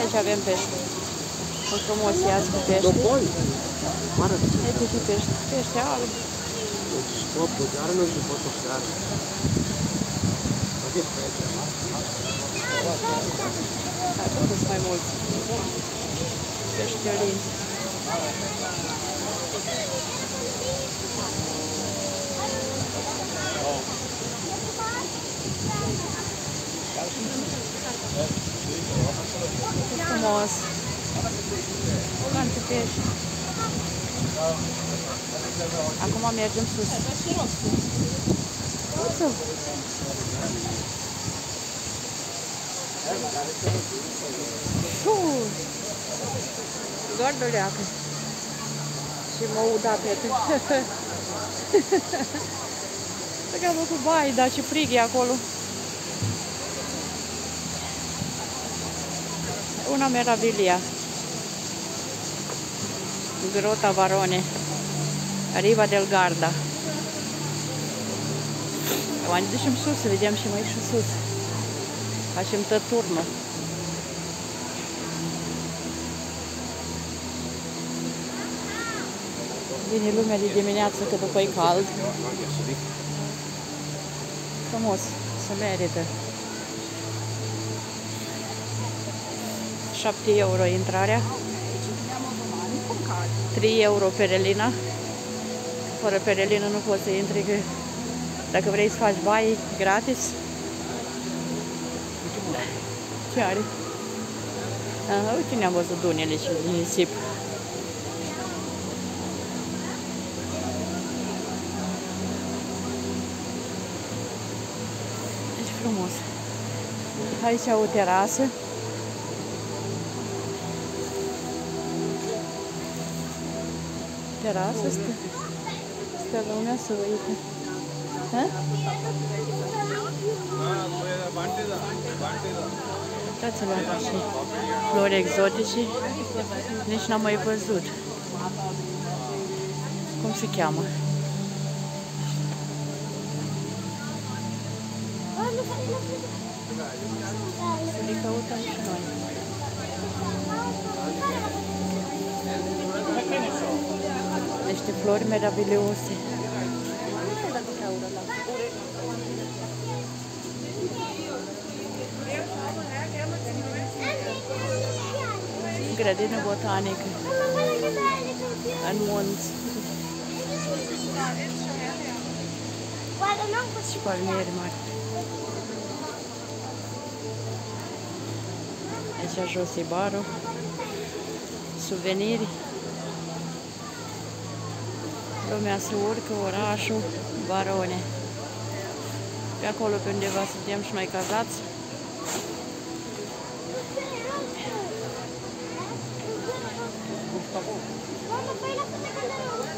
Aici avem pește. O frumos iaz cu pește. Uite și pește. Pește alb. Are nu știu pot să are. Sunt mai mulți. Peștelini. Frumos. Foarte pești. Acum mergem sus. Doar de leacă. Și mă uda pe că am făcut baie, dar ce frig e acolo. Una meraviglia. Grota Varone. Riva del Garda. Mai ducem sus, să vedem și mai și sus. Facem tot turnul. Vine lumea de dimineață, că după e cald. Frumos, se merită. 7 euro intrarea. 3 euro perelină. Fără perelină nu poți să intri, că dacă vrei să faci baie, gratis. Ce are? Uite, ne-am văzut dunele și din nisip. Deci frumos. Aici o terasă. Terasă, stă lumea să uite. Uitați-vă și flori exotice. Nici n-am mai văzut. Cum se cheamă? Să le căutăm și noi. Niște flori meraviglioase. Grădină botanică în munți și palmieri mari. Aici jos e barul, suveniri. Lumea se urcă, orașul Varone. Pe acolo pe undeva suntem și noi cazați.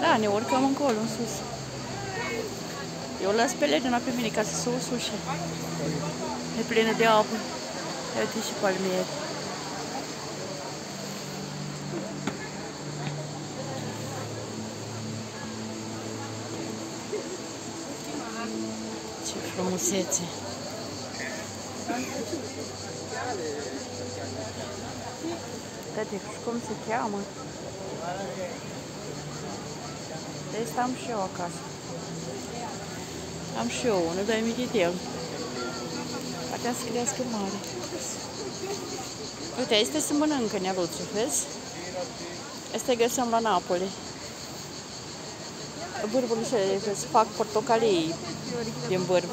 Da, ne urcăm încolo, în sus. Eu las pelerina pe mine ca să se usușe. E plină de apă. Uite și palmieri. Ce frumusețe! Uite cum se cheamă. De asta am și eu acasă. Am și eu unul, dar e mititel. Poate să crească mare. Uite, este se mănâncă neluțul, vezi? Asta găsim la Napoli. Bârburile se fac portocalii din bârb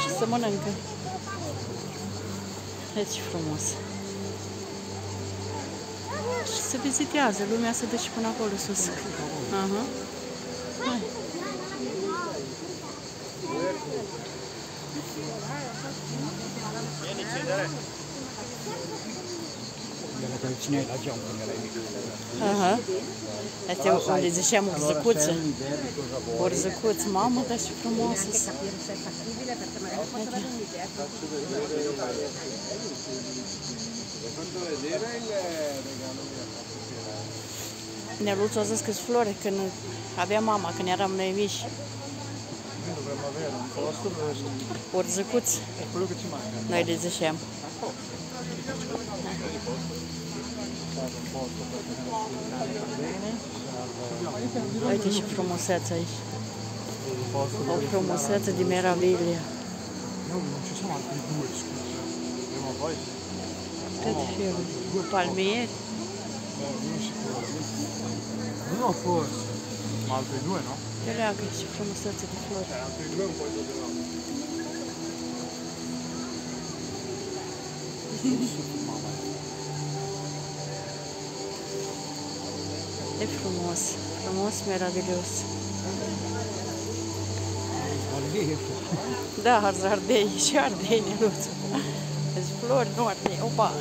și se mănâncă. Deci frumos. Și se vizitează, lumea se duce până acolo sus. Aha. Hai. Aha. Astea unde ziceam urzăcuță. Urzăcuță, mamă, dar și frumoasă. Neluțu a zis că-s flori când avea mama, când eram noi mici. Urzăcuți. Noi le ziceam. Uite ce frumusețe aici. O frumusețe di meraviglia. No, non ci sono altri due, scusa. Prima o poi. Due palmieri. Uno sicuramente. Uno forse. Ma altri due no? E leagă ce frumusețe de flori. Altri due un po' esagerati. E frumos, frumos, meraviglios. Da, ardei și ardei, Neluțu. Deci flori, nu ardei. Opa!